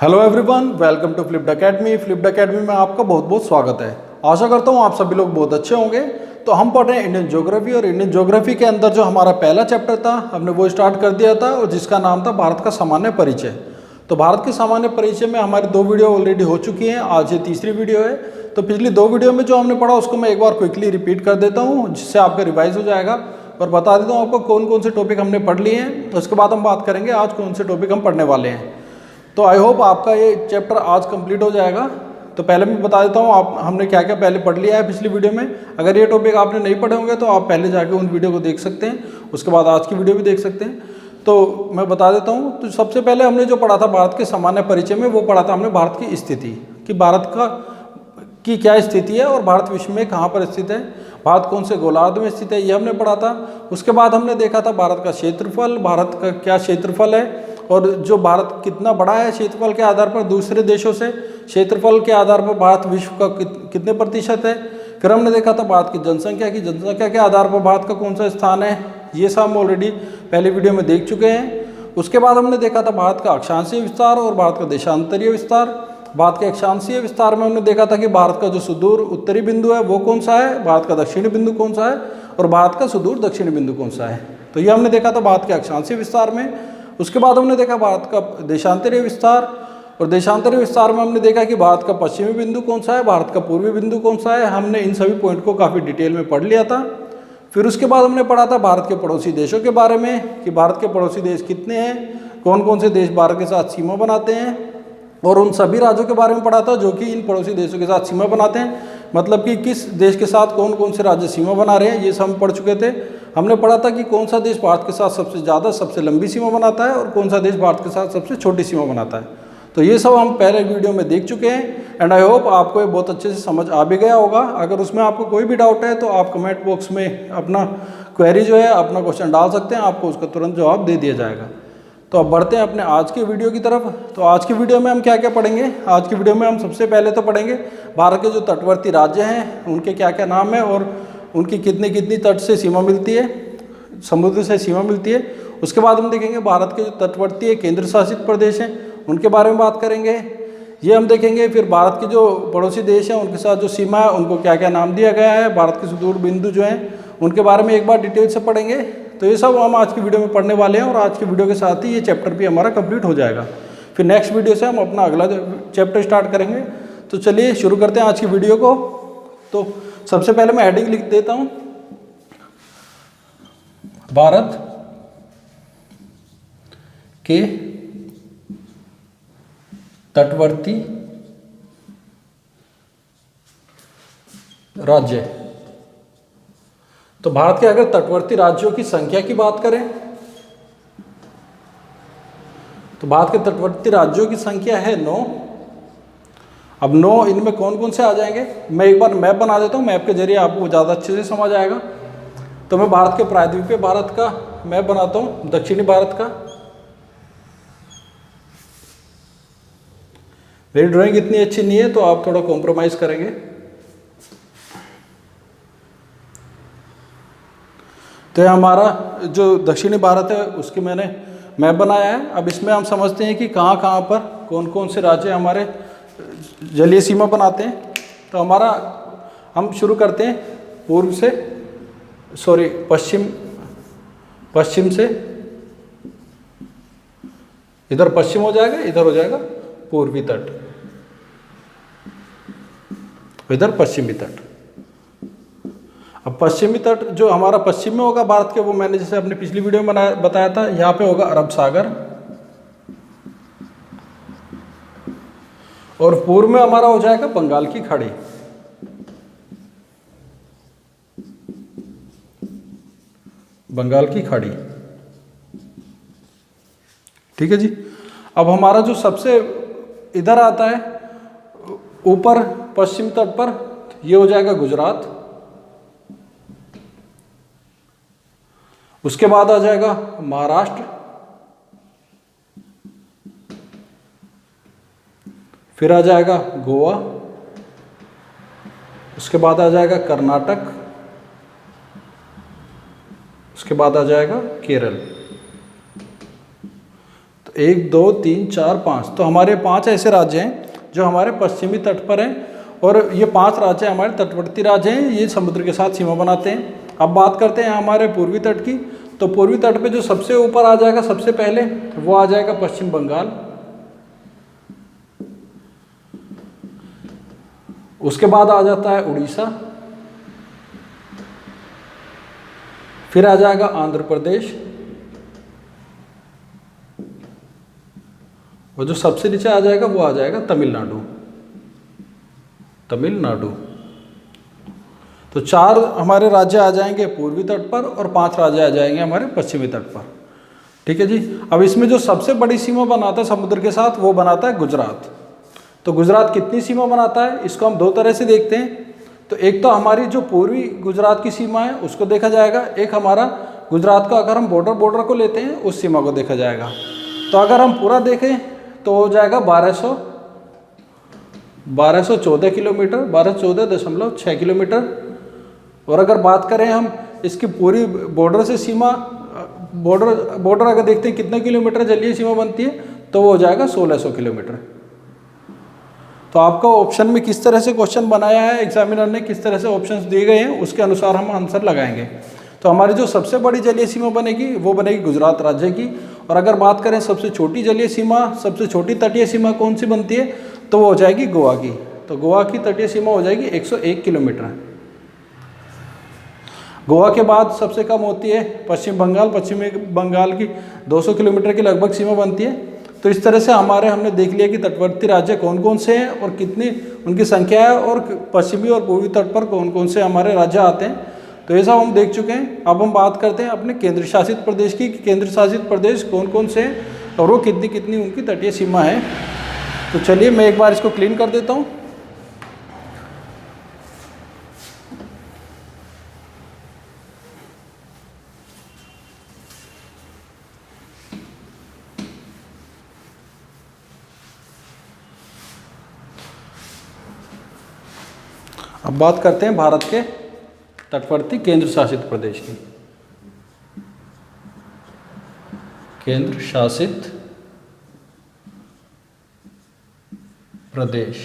Hello everyone, welcome to Flipped Academy. Flipped Academy में आपका बहुत बहुत स्वागत है। आशा करता हूँ आप सभी लोग बहुत अच्छे होंगे। तो हम पढ़ रहे हैं इंडियन ज्योग्राफी, और इंडियन ज्योग्राफी के अंदर जो हमारा पहला चैप्टर था हमने वो स्टार्ट कर दिया था, और जिसका नाम था भारत का सामान्य परिचय। तो भारत के सामान्य परिचय में हमारी 2 वीडियो ऑलरेडी हो चुकी हैं, आज ये तीसरी वीडियो है। तो पिछली 2 वीडियो में जो हमने पढ़ा उसको मैं एक बार क्विकली रिपीट कर देता हूँ, जिससे आपका रिवाइज हो जाएगा। और बता देता हूँ आपको कौन कौन से टॉपिक हमने पढ़ लिए हैं। उसके बाद हम बात करेंगे आज कौन से टॉपिक हम पढ़ने वाले हैं। तो आई होप आपका ये चैप्टर आज कंप्लीट हो जाएगा। तो पहले मैं बता देता हूँ आप हमने क्या क्या पहले पढ़ लिया है पिछली वीडियो में। अगर ये टॉपिक आपने नहीं पढ़े होंगे तो आप पहले जाके उन वीडियो को देख सकते हैं, उसके बाद आज की वीडियो भी देख सकते हैं। तो मैं बता देता हूँ। तो सबसे पहले हमने जो पढ़ा था भारत के सामान्य परिचय में, वो पढ़ा था हमने भारत की स्थिति, कि भारत की क्या स्थिति है और भारत विश्व में कहाँ पर स्थित है, भारत कौन से गोलार्ध में स्थित है, ये हमने पढ़ा था। उसके बाद हमने देखा था भारत का क्षेत्रफल, भारत का क्या क्षेत्रफल है, और जो भारत कितना बड़ा है क्षेत्रफल के आधार पर दूसरे देशों से, क्षेत्रफल के आधार पर भारत विश्व का कितने प्रतिशत है। फिर हमने देखा था भारत की जनसंख्या के आधार पर भारत का कौन सा स्थान है। ये सब हम ऑलरेडी पहले वीडियो में देख चुके हैं। उसके बाद हमने देखा था भारत का अक्षांशीय विस्तार और भारत का देशांतरीय विस्तार। भारत के अक्षांशीय विस्तार में हमने देखा था कि भारत का जो सुदूर उत्तरी बिंदु है वो कौन सा है, भारत का दक्षिणी बिंदु कौन सा है, और भारत का सुदूर दक्षिणी बिंदु कौन सा है। तो ये हमने देखा था भारत के अक्षांशीय विस्तार में। उसके बाद हमने देखा भारत का देशांतरीय विस्तार, और देशांतरीय विस्तार में हमने देखा कि भारत का पश्चिमी बिंदु कौन सा है, भारत का पूर्वी बिंदु कौन सा है। हमने इन सभी पॉइंट को काफ़ी डिटेल में पढ़ लिया था। फिर उसके बाद हमने पढ़ा था भारत के पड़ोसी देशों के बारे में, कि भारत के पड़ोसी देश कितने हैं, कौन कौन से देश भारत के साथ सीमा बनाते हैं, और उन सभी राज्यों के बारे में पढ़ा था जो कि इन पड़ोसी देशों के साथ सीमा बनाते हैं। मतलब कि किस देश के साथ कौन कौन से राज्य सीमा बना रहे हैं, ये सब हम पढ़ चुके थे। हमने पढ़ा था कि कौन सा देश भारत के साथ सबसे ज़्यादा सबसे लंबी सीमा बनाता है, और कौन सा देश भारत के साथ सबसे छोटी सीमा बनाता है। तो ये सब हम पहले वीडियो में देख चुके हैं, एंड आई होप आपको ये बहुत अच्छे से समझ आ भी गया होगा। अगर उसमें आपको कोई भी डाउट है तो आप कमेंट बॉक्स में अपना क्वेरी जो है, अपना क्वेश्चन डाल सकते हैं, आपको उसका तुरंत जवाब दे दिया जाएगा। तो अब बढ़ते हैं अपने आज की वीडियो की तरफ। तो आज की वीडियो में हम क्या क्या पढ़ेंगे। आज की वीडियो में हम सबसे पहले तो पढ़ेंगे भारत के जो तटवर्ती राज्य हैं उनके क्या क्या नाम है, और उनकी कितनी कितनी तट से सीमा मिलती है, समुद्र से सीमा मिलती है। उसके बाद हम देखेंगे भारत के जो तटवर्ती केंद्र शासित प्रदेश हैं उनके बारे में बात करेंगे, ये हम देखेंगे। फिर भारत के जो पड़ोसी देश हैं उनके साथ जो सीमा है उनको क्या क्या नाम दिया गया है, भारत के सुदूर बिंदु जो हैं उनके बारे में एक बार डिटेल से पढ़ेंगे। तो ये सब हम आज की वीडियो में पढ़ने वाले हैं, और आज की वीडियो के साथ ही ये चैप्टर भी हमारा कंप्लीट हो जाएगा। फिर नेक्स्ट वीडियो से हम अपना अगला चैप्टर स्टार्ट करेंगे। तो चलिए शुरू करते हैं आज की वीडियो को। तो सबसे पहले मैं हेडिंग लिख देता हूँ, भारत के तटवर्ती राज्य। तो भारत के अगर तटवर्ती राज्यों की संख्या की बात करें तो भारत के तटवर्ती राज्यों की संख्या है 9। अब 9 इनमें कौन कौन से आ जाएंगे, मैं एक बार मैप बना देता हूँ, मैप के जरिए आपको ज़्यादा अच्छे से समझ आएगा। तो मैं भारत के प्रायद्वीपीय भारत का मैप बनाता हूँ, दक्षिणी भारत का। मेरी ड्राइंग इतनी अच्छी नहीं है तो आप थोड़ा कॉम्प्रोमाइज़ करेंगे। तो हमारा जो दक्षिणी भारत है उसकी मैंने मैप बनाया है। अब इसमें हम समझते हैं कि कहाँ कहाँ पर कौन कौन से राज्य हमारे जलीय सीमा बनाते हैं। तो हमारा हम शुरू करते हैं पूर्व से, सॉरी पश्चिम से। इधर पश्चिम हो जाएगा, इधर हो जाएगा पूर्वी तट, इधर पश्चिमी तट। अब पश्चिमी तट जो हमारा पश्चिम में होगा भारत के, वो मैंने जैसे अपनी पिछली वीडियो में बताया था, यहाँ पे होगा अरब सागर, और पूर्व में हमारा हो जाएगा बंगाल की खाड़ी। बंगाल की खाड़ी, ठीक है जी। अब हमारा जो सबसे इधर आता है ऊपर पश्चिम तट पर, ये हो जाएगा गुजरात। उसके बाद आ जाएगा महाराष्ट्र, फिर आ जाएगा गोवा, उसके बाद आ जाएगा कर्नाटक, उसके बाद आ जाएगा केरल। तो 1 2 3 4 5, तो हमारे 5 ऐसे राज्य हैं जो हमारे पश्चिमी तट पर हैं, और ये 5 राज्य हमारे तटवर्ती राज्य हैं, ये समुद्र के साथ सीमा बनाते हैं। अब बात करते हैं हमारे पूर्वी तट की। तो पूर्वी तट पे जो सबसे ऊपर आ जाएगा सबसे पहले, वो आ जाएगा पश्चिम बंगाल। उसके बाद आ जाता है उड़ीसा, फिर आ जाएगा आंध्र प्रदेश, और जो सबसे नीचे आ जाएगा वो आ जाएगा तमिलनाडु। तो 4 हमारे राज्य आ जाएंगे पूर्वी तट पर और 5 राज्य आ जाएंगे हमारे पश्चिमी तट पर। ठीक है जी। अब इसमें जो सबसे बड़ी सीमा बनाता है समुद्र के साथ वो बनाता है गुजरात। तो गुजरात कितनी सीमा बनाता है, इसको हम 2 तरह से देखते हैं। तो एक तो हमारी जो पूर्वी गुजरात की सीमा है उसको देखा जाएगा, एक हमारा गुजरात का अगर हम बॉर्डर को लेते हैं उस सीमा को देखा जाएगा। तो अगर हम पूरा देखें तो हो जाएगा 1214 किलोमीटर, 1214.6 किलोमीटर। और अगर बात करें हम इसकी पूरी बॉर्डर से सीमा, बॉर्डर अगर देखते हैं कितने किलोमीटर जलीय सीमा बनती है, तो वो हो जाएगा 1600 किलोमीटर। तो आपका ऑप्शन में किस तरह से क्वेश्चन बनाया है, एग्जामिनर ने किस तरह से ऑप्शंस दिए गए हैं, उसके अनुसार हम आंसर लगाएंगे। तो हमारी जो सबसे बड़ी जलीय सीमा बनेगी वो बनेगी गुजरात राज्य की। और अगर बात करें सबसे छोटी जलीय सीमा, सबसे छोटी तटीय सीमा कौन सी बनती है, तो वो हो जाएगी गोवा की। तो गोवा की तटीय सीमा हो जाएगी 101 किलोमीटर। गोवा के बाद सबसे कम होती है पश्चिम बंगाल की 200 किलोमीटर की लगभग सीमा बनती है। तो इस तरह से हमने देख लिया कि तटवर्ती राज्य कौन कौन से हैं और कितनी उनकी संख्या है, और पश्चिमी और पूर्वी तट पर कौन कौन से हमारे राज्य आते हैं। तो ये सब हम देख चुके हैं। अब हम बात करते हैं अपने केंद्र शासित प्रदेश की, केंद्र शासित प्रदेश कौन कौन से हैं और वो कितनी कितनी उनकी तटीय सीमा है। तो चलिए मैं एक बार इसको क्लीन कर देता हूँ। अब बात करते हैं भारत के तटवर्ती केंद्र शासित प्रदेश की। केंद्र शासित प्रदेश,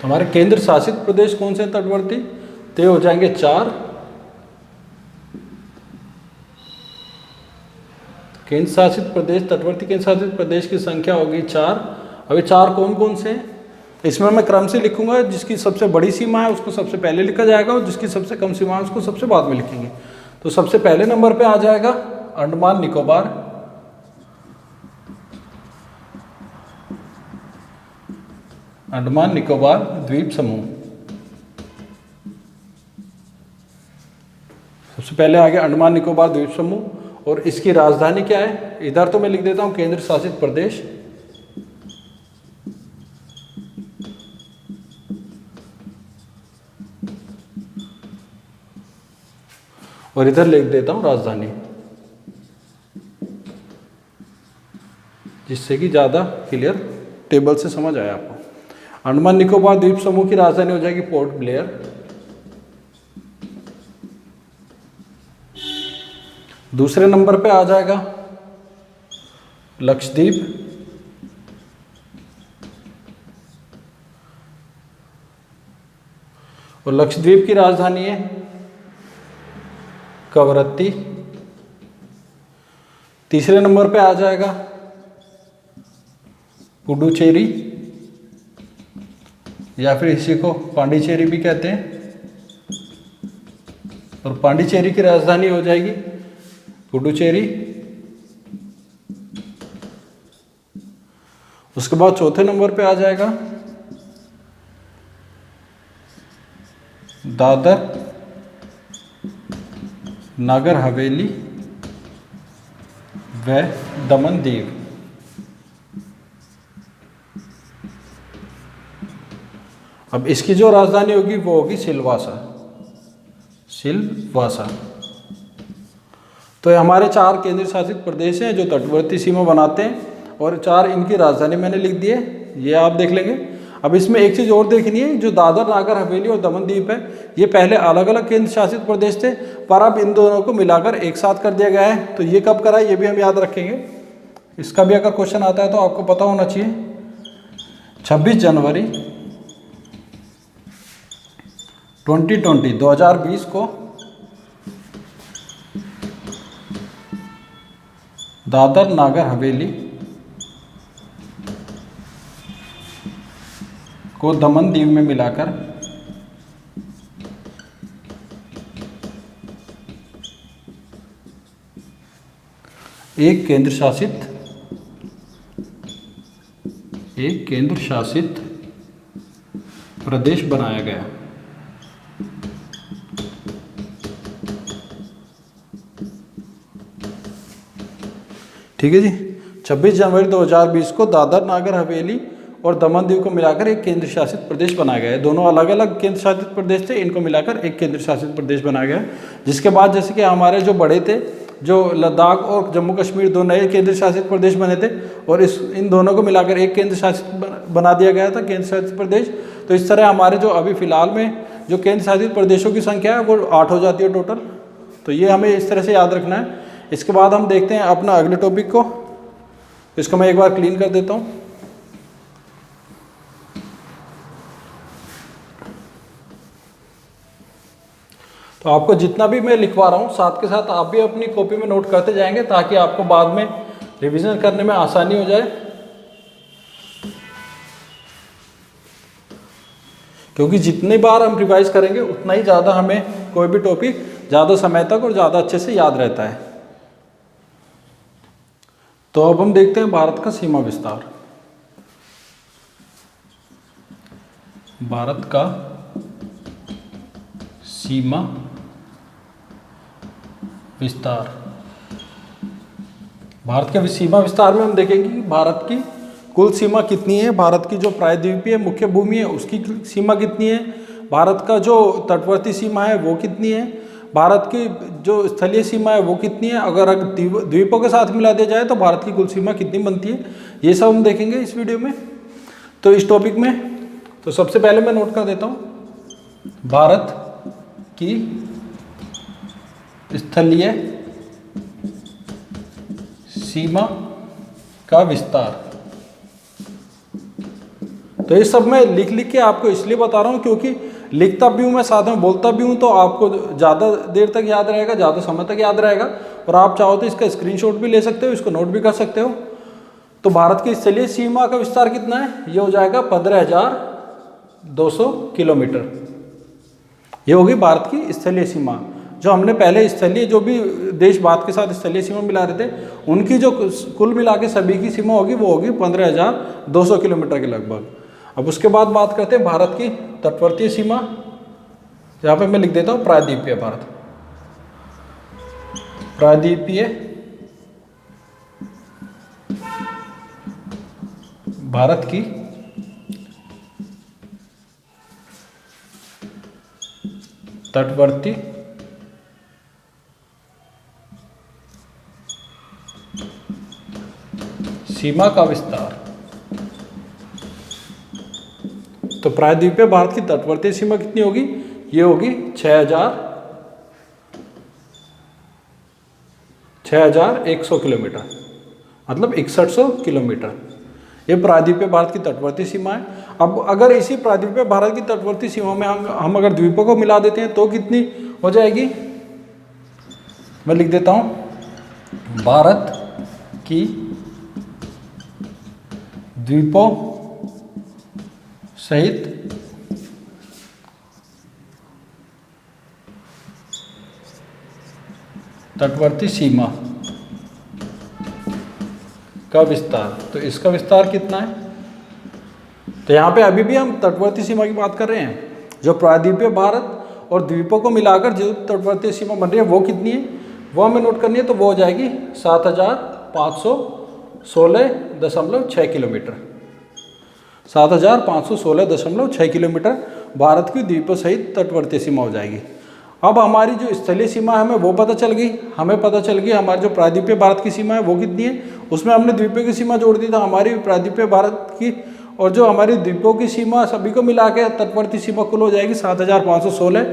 तो हमारे केंद्र शासित प्रदेश कौन से तटवर्ती, तो हो जाएंगे 4। केंद्र शासित प्रदेश, तटवर्ती केंद्र शासित प्रदेश की संख्या होगी 4। अभी 4 कौन कौन से हैं, इसमें मैं क्रम से लिखूंगा। जिसकी सबसे बड़ी सीमा है उसको सबसे पहले लिखा जाएगा, और जिसकी सबसे कम सीमा है उसको सबसे बाद में लिखेंगे। तो सबसे पहले नंबर पे आ जाएगा अंडमान निकोबार। अंडमान निकोबार द्वीप समूह सबसे पहले आ गया अंडमान निकोबार द्वीप समूह। और इसकी राजधानी क्या है, इधर तो मैं लिख देता हूं केंद्र शासित प्रदेश, और इधर लिख देता हूं राजधानी, जिससे कि ज़्यादा क्लियर टेबल से समझ आया आपको। अंडमान निकोबार द्वीप समूह की राजधानी हो जाएगी पोर्ट ब्लेयर। दूसरे नंबर पे आ जाएगा लक्षद्वीप, और लक्षद्वीप की राजधानी है कवरत्ती। तीसरे नंबर पे आ जाएगा पुडुचेरी, या फिर इसी को पांडिचेरी भी कहते हैं, और पांडिचेरी की राजधानी हो जाएगी पुडुचेरी। उसके बाद चौथे नंबर पे आ जाएगा दादर नागर हवेली व दमन दीव। अब इसकी जो राजधानी होगी वो होगी सिलवासा। तो ये हमारे 4 केंद्र शासित प्रदेश हैं जो तटवर्ती सीमा बनाते हैं, और 4 इनकी राजधानी मैंने लिख दी है, ये आप देख लेंगे। अब इसमें एक चीज़ और देखनी है, जो दादर नागर हवेली और दमन द्वीप है, ये पहले अलग अलग केंद्र शासित प्रदेश थे, पर अब इन दोनों को मिलाकर एक साथ कर दिया गया है। तो ये कब करा है ये भी हम याद रखेंगे। इसका भी अगर क्वेश्चन आता है तो आपको पता होना चाहिए। 26 जनवरी 2020 को दादर नागर हवेली को दमन दीव में मिलाकर एक केंद्र शासित प्रदेश बनाया गया। ठीक है जी। 26 जनवरी 2020 को दादर नागर हवेली और दमन दीव को मिलाकर एक केंद्र शासित प्रदेश बनाया गया है। दोनों अलग अलग केंद्र शासित प्रदेश थे, इनको मिलाकर एक केंद्र शासित प्रदेश बनाया गया। जिसके बाद जैसे कि हमारे जो बड़े थे, जो लद्दाख और जम्मू कश्मीर दो नए केंद्र शासित प्रदेश बने थे और इन दोनों को मिलाकर एक केंद्र शासित बना दिया गया था, केंद्र शासित प्रदेश। तो इस तरह हमारे जो अभी फिलहाल में जो केंद्र शासित प्रदेशों की संख्या है वो 8 हो जाती है टोटल। तो ये हमें इस तरह से याद रखना है। इसके बाद हम देखते हैं अपना अगले टॉपिक को। इसको मैं एक बार क्लीन कर देता हूँ। तो आपको जितना भी मैं लिखवा रहा हूँ साथ के साथ आप भी अपनी कॉपी में नोट करते जाएंगे ताकि आपको बाद में रिवीजन करने में आसानी हो जाए। क्योंकि जितनी बार हम रिवाइज करेंगे उतना ही ज़्यादा हमें कोई भी टॉपिक ज़्यादा समय तक और ज़्यादा अच्छे से याद रहता है। तो अब हम देखते हैं भारत का सीमा विस्तार। भारत का सीमा विस्तार। भारत के सीमा विस्तार में हम देखेंगे कि भारत की कुल सीमा कितनी है, भारत की जो प्रायद्वीपीय मुख्य भूमि है उसकी सीमा कितनी है, भारत का जो तटवर्ती सीमा है वो कितनी है, भारत की जो स्थलीय सीमा है वो कितनी है, अगर द्वीपों के साथ मिला दिया जाए तो भारत की कुल सीमा कितनी बनती है, ये सब हम देखेंगे इस वीडियो में। तो इस टॉपिक में तो सबसे पहले मैं नोट कर देता हूँ भारत की स्थलीय सीमा का विस्तार। तो ये सब मैं लिख लिख के आपको इसलिए बता रहा हूँ क्योंकि लिखता भी हूँ मैं साथ में बोलता भी हूँ, तो आपको ज़्यादा देर तक याद रहेगा, ज़्यादा समय तक याद रहेगा। और आप चाहो तो इसका स्क्रीनशॉट भी ले सकते हो, इसको नोट भी कर सकते हो। तो भारत की स्थलीय सीमा का विस्तार कितना है, ये हो जाएगा 15,200 किलोमीटर। ये होगी भारत की स्थलीय सीमा। जो हमने पहले स्थलीय जो भी देश भारत के साथ स्थलीय सीमा मिला रहे थे उनकी जो कुल मिला के सभी की सीमा होगी वो होगी 15,200 किलोमीटर के लगभग। अब उसके बाद बात करते हैं भारत की तटवर्तीय सीमा। यहाँ पे मैं लिख देता हूँ प्रायद्वीपीय भारत, प्रायद्वीपीय भारत की तटवर्ती सीमा का विस्तार। तो प्रायद्वीपीय भारत की तटवर्ती सीमा कितनी होगी, ये होगी 6,100 किलोमीटर, मतलब 6100 किलोमीटर। ये प्रायद्वीपीय भारत की तटवर्ती सीमा है। अब अगर इसी प्रायद्वीपीय भारत की तटवर्ती सीमा में हम अगर द्वीपों को मिला देते हैं तो कितनी हो जाएगी, मैं लिख देता हूँ भारत की द्वीपों सहित तटवर्ती सीमा का विस्तार। तो इसका विस्तार कितना है, तो यहाँ पे अभी भी हम तटवर्ती सीमा की बात कर रहे हैं। जो प्रायद्वीपीय भारत और द्वीपों को मिलाकर जो तटवर्ती सीमा बन रही है वो कितनी है, वो हमें नोट करनी है। तो वो हो जाएगी 7,516.6 किलोमीटर। 7,516.6 किलोमीटर भारत की द्वीपों सहित तटवर्ती सीमा हो जाएगी। अब हमारी जो स्थलीय सीमा है हमें वो पता चल गई। हमें पता चल गई हमारी जो प्रायद्वीपीय भारत की सीमा है वो कितनी है, उसमें हमने द्वीपों की सीमा जोड़ दी था हमारी प्रायद्वीपीय भारत की, और जो हमारी द्वीपों की सीमा सभी को मिला के तटवर्ती सीमा कुल हो जाएगी 7,516।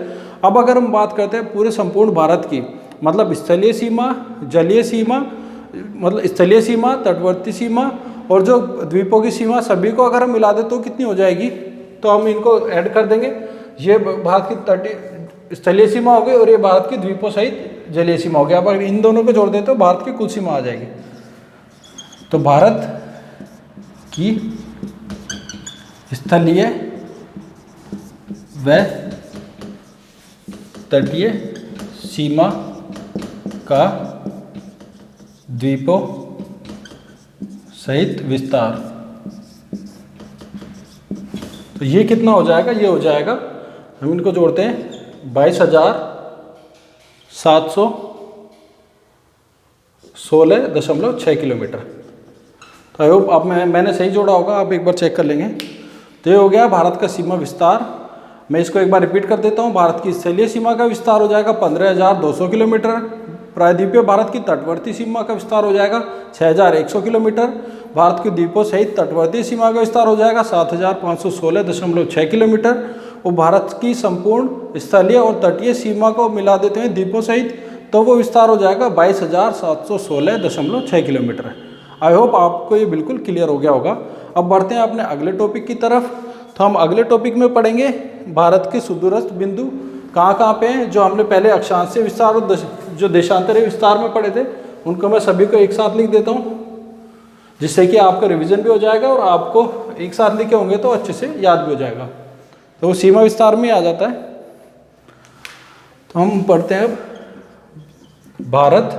अब अगर हम बात करते हैं पूरे संपूर्ण भारत की, मतलब स्थलीय सीमा, जलीय सीमा, मतलब स्थलीय सीमा, तटवर्ती सीमा और जो द्वीपों की सीमा, सभी को अगर हम मिला दें तो कितनी हो जाएगी, तो हम इनको ऐड कर देंगे। ये भारत की तटीय स्थलीय सीमा हो गई और ये भारत की द्वीपों सहित जलीय सीमा हो गई। अब अगर इन दोनों को जोड़ दें तो भारत की कुल सीमा आ जाएगी। तो भारत की स्थलीय व तटीय सीमा का द्वीपों सहित विस्तार, तो ये कितना हो जाएगा, ये हो जाएगा, हम इनको जोड़ते हैं 22,716.6 किलोमीटर। तो आई होप आप मैंने सही जोड़ा होगा, आप एक बार चेक कर लेंगे। तो ये हो गया भारत का सीमा विस्तार। मैं इसको एक बार रिपीट कर देता हूँ। भारत की स्थलीय सीमा का विस्तार हो जाएगा 15,200 किलोमीटर। प्रायद्वीपीय भारत की तटवर्ती सीमा का विस्तार हो जाएगा 6,100 किलोमीटर। भारत के द्वीपों सहित तटवर्ती सीमा का विस्तार हो जाएगा 7,516.6 किलोमीटर। और भारत की संपूर्ण स्थलीय और तटीय सीमा को मिला देते हैं द्वीपों सहित, तो वो विस्तार हो जाएगा 22,716.6 किलोमीटर। आई होप आपको ये बिल्कुल क्लियर हो गया होगा। अब बढ़ते हैं अपने अगले टॉपिक की तरफ। तो हम अगले टॉपिक में पढ़ेंगे भारत के सुदूरस्थ बिंदु कहाँ पे हैं, जो हमने पहले अक्षांशीय विस्तार और जो देशांतरीय विस्तार में पढ़े थे, उनको मैं सभी को एक साथ लिख देता हूँ, जिससे कि आपका रिवीजन भी हो जाएगा और आपको एक साथ लिखे होंगे तो अच्छे से याद भी हो जाएगा। तो वो सीमा विस्तार में आ जाता है। तो हम पढ़ते हैं अब भारत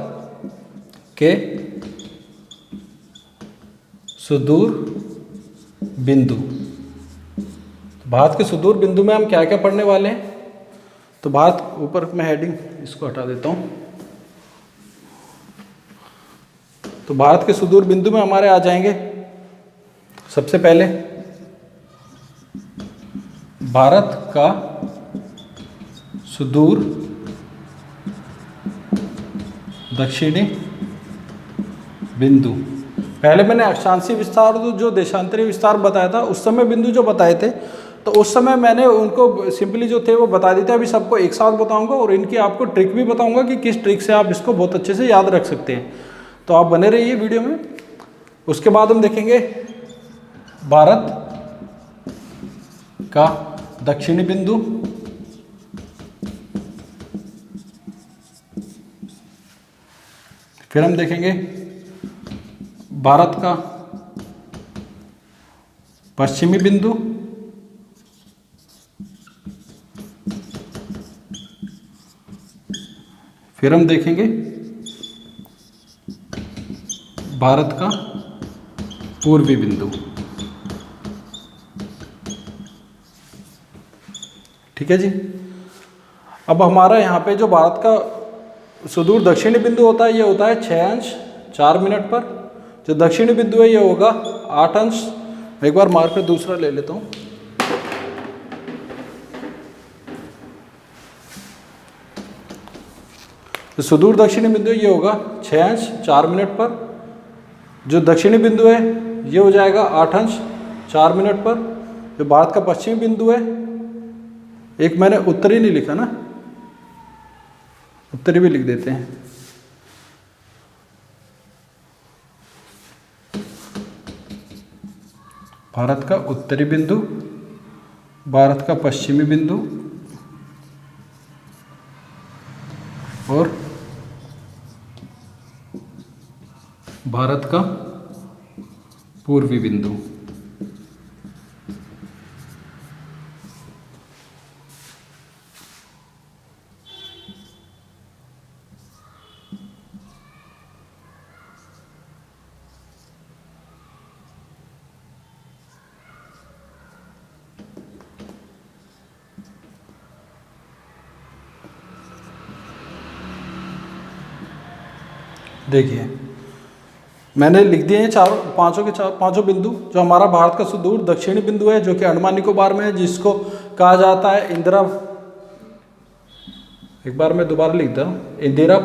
के सुदूर बिंदु। भारत के सुदूर बिंदु में हम क्या क्या पढ़ने वाले हैं, तो भारत, ऊपर मैं हेडिंग इसको हटा देता हूँ। तो भारत के सुदूर बिंदु में हमारे आ जाएंगे सबसे पहले भारत का सुदूर दक्षिणी बिंदु। पहले मैंने अक्षांशीय विस्तार और जो देशांतरीय विस्तार बताया था, उस समय बिंदु जो बताए थे, तो उस समय मैंने उनको सिंपली जो थे वो बता दिए थे। अभी सबको एक साथ बताऊंगा और इनकी आपको ट्रिक भी बताऊंगा कि किस ट्रिक से आप इसको बहुत अच्छे से याद रख सकते हैं। तो आप बने रहिए वीडियो में। उसके बाद हम देखेंगे भारत का दक्षिणी बिंदु, फिर हम देखेंगे भारत का पश्चिमी बिंदु, फिर हम देखेंगे भारत का पूर्वी बिंदु। ठीक है जी। अब हमारा यहाँ पे जो भारत का सुदूर दक्षिणी बिंदु होता है, ये होता है 6 अंश 4 मिनट पर। जो दक्षिणी बिंदु है ये होगा 8 अंश। एक बार मार्कर दूसरा ले लेता हूँ। तो सुदूर दक्षिणी बिंदु ये होगा 6 अंश 4 मिनट पर। जो दक्षिणी बिंदु है ये हो जाएगा 8 अंश 4 मिनट पर। जो भारत का पश्चिमी बिंदु है, एक मैंने उत्तरी नहीं लिखा ना, उत्तरी भी लिख देते हैं। भारत का उत्तरी बिंदु, भारत का पश्चिमी बिंदु और भारत का पूर्वी बिंदु। देखिए मैंने लिख दिए हैं पांचों बिंदु। जो हमारा भारत का सुदूर दक्षिणी बिंदु है, जो कि अंडमान निकोबार में है, जिसको कहा जाता है इंदिरा, एक बार मैं दोबारा लिख दे रहा हूँ, इंदिरा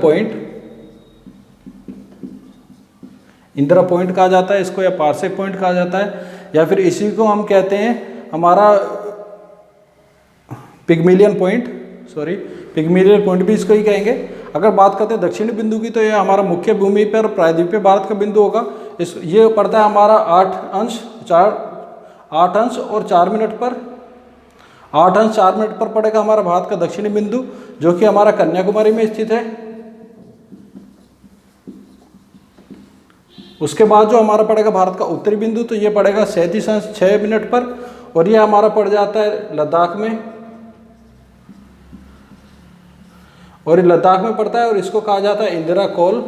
पॉइंट कहा जाता है इसको, या पार्सेक पॉइंट कहा जाता है, या फिर इसी को हम कहते हैं हमारा पिग्मेलियन पॉइंट। सॉरी पिगमेरियल पॉइंट भी इसको ही कहेंगे। अगर बात करते हैं दक्षिणी बिंदु की, तो ये हमारा मुख्य भूमि पर प्रायद्वीपीय भारत का बिंदु होगा। ये पड़ता है हमारा 8 अंश और 4 मिनट पर, 8 अंश 4 मिनट पर पड़ेगा हमारा भारत का दक्षिणी बिंदु, जो कि हमारा कन्याकुमारी में स्थित है। उसके बाद जो हमारा पड़ेगा भारत का उत्तरी बिंदु, तो ये पड़ेगा 37 अंश 6 मिनट पर, और ये हमारा पड़ जाता है लद्दाख में, और ये लद्दाख में पड़ता है, और इसको कहा जाता है इंदिरा कोल।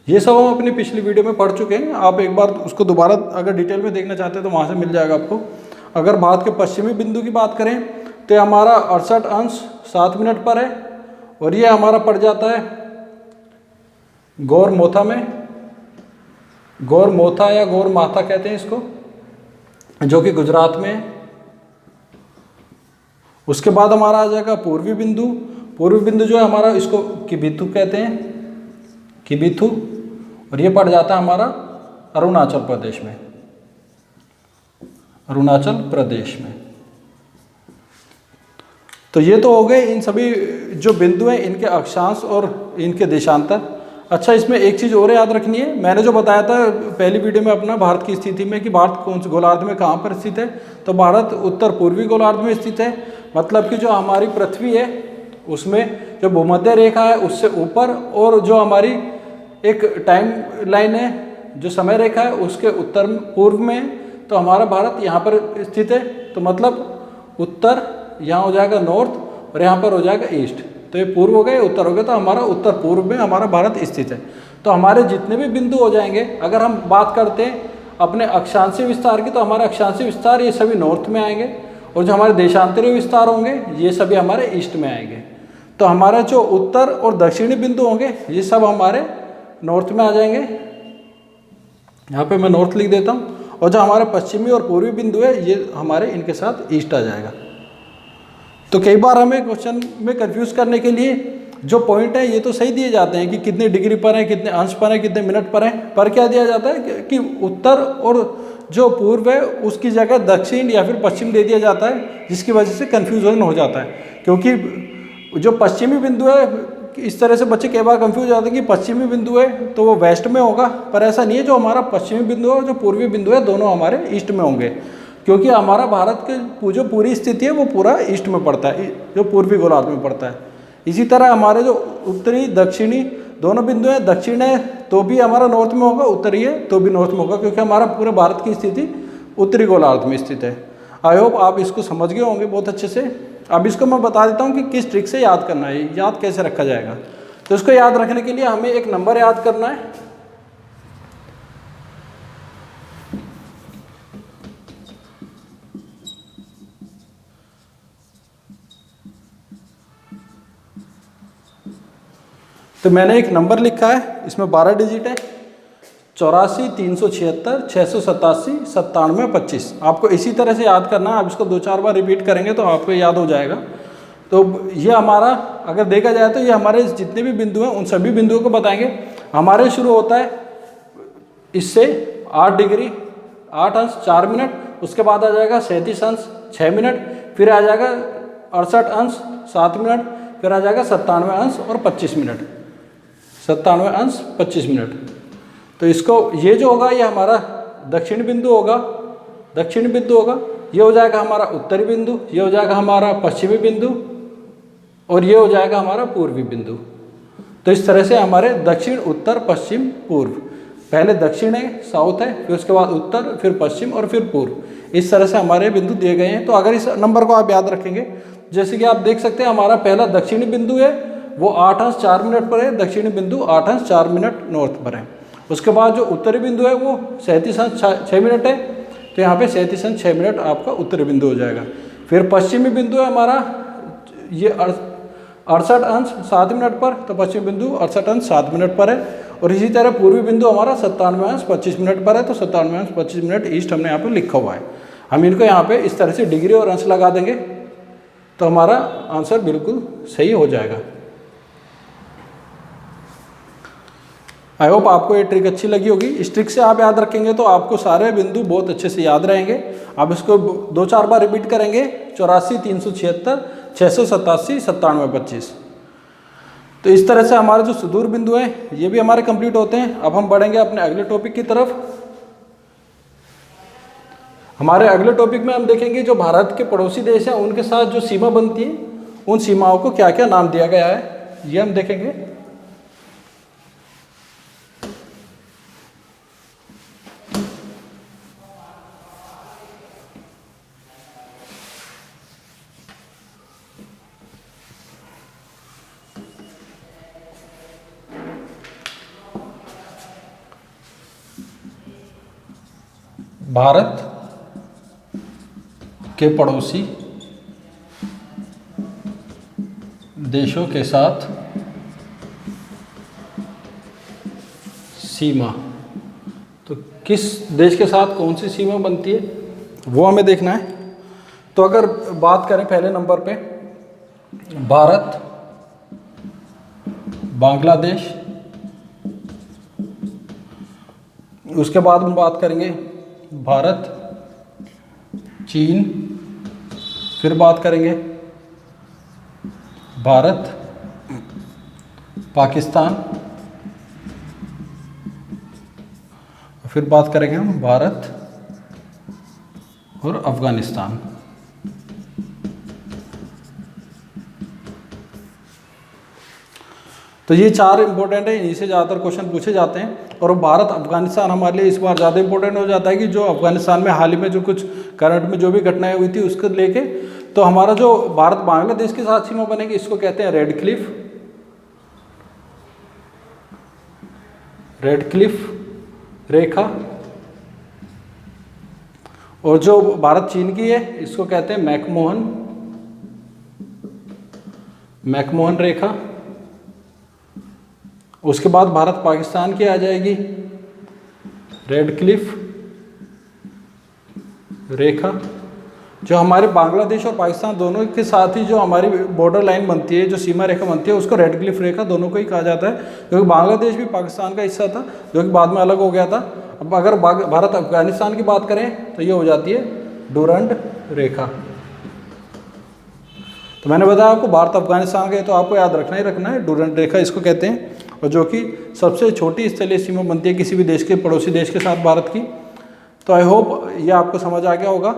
ये सब हम अपनी पिछली वीडियो में पढ़ चुके हैं, आप एक बार उसको दोबारा अगर डिटेल में देखना चाहते हैं तो वहाँ से मिल जाएगा आपको। अगर भारत के पश्चिमी बिंदु की बात करें तो ये हमारा 68 अंश 7 मिनट पर है, और ये हमारा पड़ जाता है गौरमोथा में, गौरमोथा या गौरमाथा कहते हैं इसको, जो कि गुजरात में है। उसके बाद हमारा आ जाएगा पूर्वी बिंदु। पूर्वी बिंदु जो है हमारा, इसको किबिथु कहते हैं, किबिथु, और ये पड़ जाता है हमारा अरुणाचल प्रदेश में, अरुणाचल प्रदेश में। तो ये तो हो गए इन सभी जो बिंदु हैं, इनके अक्षांश और इनके देशांतर। अच्छा, इसमें एक चीज़ और याद रखनी है, मैंने जो बताया था पहली वीडियो में अपना भारत की स्थिति में कि भारत कौन से गोलार्ध में कहाँ पर स्थित है, तो भारत उत्तर पूर्वी गोलार्ध में स्थित है। मतलब कि जो हमारी पृथ्वी है उसमें जो भूमध्य रेखा है उससे ऊपर, और जो हमारी एक टाइम लाइन है, जो समय रेखा है, उसके उत्तर पूर्व में, तो हमारा भारत यहाँ पर स्थित है। तो मतलब उत्तर यहाँ हो जाएगा नॉर्थ, और यहाँ पर हो जाएगा ईस्ट। तो ये पूर्व हो गए, उत्तर हो गए, तो हमारा उत्तर पूर्व में हमारा भारत स्थित है। तो हमारे जितने भी बिंदु हो जाएंगे, अगर हम बात करते हैं अपने अक्षांशीय विस्तार की, तो हमारे अक्षांशीय विस्तार ये सभी नॉर्थ में आएंगे, और जो हमारे देशांतरीय विस्तार होंगे ये सभी हमारे ईस्ट में आएंगे। तो हमारे जो उत्तर और दक्षिणी बिंदु होंगे ये सब हमारे नॉर्थ में आ जाएंगे। यहाँ पे मैं नॉर्थ लिख देता हूँ, और जो हमारे पश्चिमी और पूर्वी बिंदु है ये हमारे इनके साथ ईस्ट आ जाएगा। तो कई बार हमें क्वेश्चन में कंफ्यूज करने के लिए जो पॉइंट है ये तो सही दिए जाते हैं कि कितने डिग्री पर है, कितने अंश पर है, कितने मिनट पर है, पर क्या दिया जाता है कि उत्तर और जो पूर्व है उसकी जगह दक्षिण या फिर पश्चिम दे दिया जाता है, जिसकी वजह से कन्फ्यूजन हो जाता है। क्योंकि जो पश्चिमी बिंदु है, इस तरह से बच्चे कई बार कंफ्यूज हो जाते हैं कि पश्चिमी बिंदु है तो वो वेस्ट में होगा, पर ऐसा नहीं है। जो हमारा पश्चिमी बिंदु है और जो पूर्वी बिंदु है दोनों हमारे ईस्ट में होंगे, क्योंकि हमारा भारत के जो पूरी स्थिति है वो पूरा ईस्ट में पड़ता है, जो पूर्वी गोलार्ध में पड़ता है। इसी तरह हमारे जो उत्तरी दक्षिणी दोनों बिंदु हैं, दक्षिण है तो भी हमारा नॉर्थ में होगा, उत्तरी है तो भी नॉर्थ में होगा, क्योंकि हमारा पूरे भारत की स्थिति उत्तरी गोलार्ध में स्थित है। आई होप आप इसको समझ गए होंगे बहुत अच्छे से। अब इसको मैं बता देता हूँ कि किस ट्रिक से याद करना है, याद कैसे रखा जाएगा। तो इसको याद रखने के लिए हमें एक नंबर याद करना है। तो मैंने एक नंबर लिखा है, इसमें 12 डिजिट है, 84 376 687 97 25। आपको इसी तरह से याद करना है। आप इसको 2-4 बार रिपीट करेंगे तो आपको याद हो जाएगा। तो ये हमारा अगर देखा जाए तो ये हमारे जितने भी बिंदु हैं उन सभी बिंदुओं को बताएंगे। हमारे शुरू होता है इससे 8 डिग्री 8 अंश 4 मिनट, उसके बाद आ जाएगा 37 अंश 6 मिनट, फिर आ जाएगा 68 अंश 7 मिनट, फिर आ जाएगा 97 अंश और 25 मिनट, 97 अंश 25 मिनट। तो इसको ये जो होगा ये हमारा दक्षिण बिंदु होगा, दक्षिण बिंदु होगा। ये हो जाएगा हमारा उत्तरी बिंदु, ये हो जाएगा हमारा पश्चिमी बिंदु, और ये हो जाएगा हमारा पूर्वी बिंदु। तो इस तरह से हमारे दक्षिण उत्तर पश्चिम पूर्व, पहले दक्षिण है साउथ है, फिर उसके बाद उत्तर, फिर पश्चिम और फिर पूर्व। इस तरह से हमारे बिंदु दिए गए हैं। तो अगर इस नंबर को आप याद रखेंगे, जैसे कि आप देख सकते हैं हमारा पहला दक्षिणी बिंदु है वो 8 अंश 4 मिनट पर है, दक्षिणी बिंदु 8 अंश 4 मिनट नॉर्थ पर है। उसके बाद जो उत्तरी बिंदु है वो 37 अंश 6 मिनट है, तो यहाँ पे 37 अंश 6 मिनट आपका उत्तरी बिंदु हो जाएगा। फिर पश्चिमी बिंदु है हमारा ये 68 अंश 7 मिनट पर, तो पश्चिमी बिंदु 68 अंश 7 मिनट पर है। और इसी तरह पूर्वी बिंदु हमारा 97 अंश 25 मिनट पर है, तो 97 अंश 25 मिनट ईस्ट हमने यहाँ पर लिखा हुआ है। हम इनको यहाँ पे इस तरह से डिग्री और अंश लगा देंगे तो हमारा आंसर बिल्कुल सही हो जाएगा। आई होप आपको ये ट्रिक अच्छी लगी होगी। इस ट्रिक से आप याद रखेंगे तो आपको सारे बिंदु बहुत अच्छे से याद रहेंगे। आप इसको 2-4 बार रिपीट करेंगे, 84, 376, 687, 97, 25। तो इस तरह से हमारे जो सुदूर बिंदु हैं ये भी हमारे कंप्लीट होते हैं। अब हम बढ़ेंगे अपने अगले टॉपिक की तरफ। हमारे अगले टॉपिक में हम देखेंगे जो भारत के पड़ोसी देश हैं उनके साथ जो सीमा बनती है उन सीमाओं को क्या क्या नाम दिया गया है, ये हम देखेंगे। भारत के पड़ोसी देशों के साथ सीमा, तो किस देश के साथ कौन सी सीमा बनती है वो हमें देखना है। तो अगर बात करें पहले नंबर पे भारत बांग्लादेश, उसके बाद हम बात करेंगे भारत चीन, फिर बात करेंगे भारत पाकिस्तान, फिर बात करेंगे हम भारत और अफगानिस्तान। तो ये 4 इंपॉर्टेंट है, इन्हीं से ज़्यादातर क्वेश्चन पूछे जाते हैं। और भारत अफगानिस्तान हमारे लिए इस बार ज़्यादा इंपॉर्टेंट हो जाता है कि जो अफगानिस्तान में हाल ही में जो कुछ करंट में जो भी घटनाएं हुई थी उसको लेके, तो हमारा जो भारत बांग्लादेश के साथ सीमा बनेगी इसको कहते हैं रेड क्लिफ रेखा। और जो भारत चीन की है इसको कहते हैं मैकमोहन रेखा। उसके बाद भारत पाकिस्तान की आ जाएगी रेड क्लिफ रेखा। जो हमारे बांग्लादेश और पाकिस्तान दोनों के साथ ही जो हमारी बॉर्डर लाइन बनती है, जो सीमा रेखा बनती है, उसको रेड क्लिफ रेखा दोनों को ही कहा जाता है, क्योंकि बांग्लादेश भी पाकिस्तान का हिस्सा था जो कि बाद में अलग हो गया था। अब अगर भारत अफगानिस्तान की बात करें तो ये हो जाती है डूरंड रेखा। तो मैंने बताया आपको भारत अफगानिस्तान का, तो आपको याद रखना ही रखना है, डूरंड रेखा इसको कहते हैं, और जो कि सबसे छोटी स्थलीय सीमा बनती है किसी भी देश के पड़ोसी देश के साथ भारत की। तो आई होप ये आपको समझ आ गया होगा।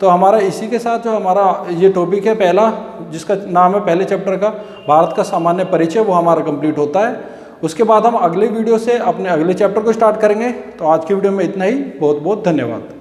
तो हमारा इसी के साथ जो हमारा ये टॉपिक है पहला, जिसका नाम है पहले चैप्टर का भारत का सामान्य परिचय, वो हमारा कंप्लीट होता है। उसके बाद हम अगले वीडियो से अपने अगले चैप्टर को स्टार्ट करेंगे। तो आज की वीडियो में इतना ही। बहुत बहुत धन्यवाद।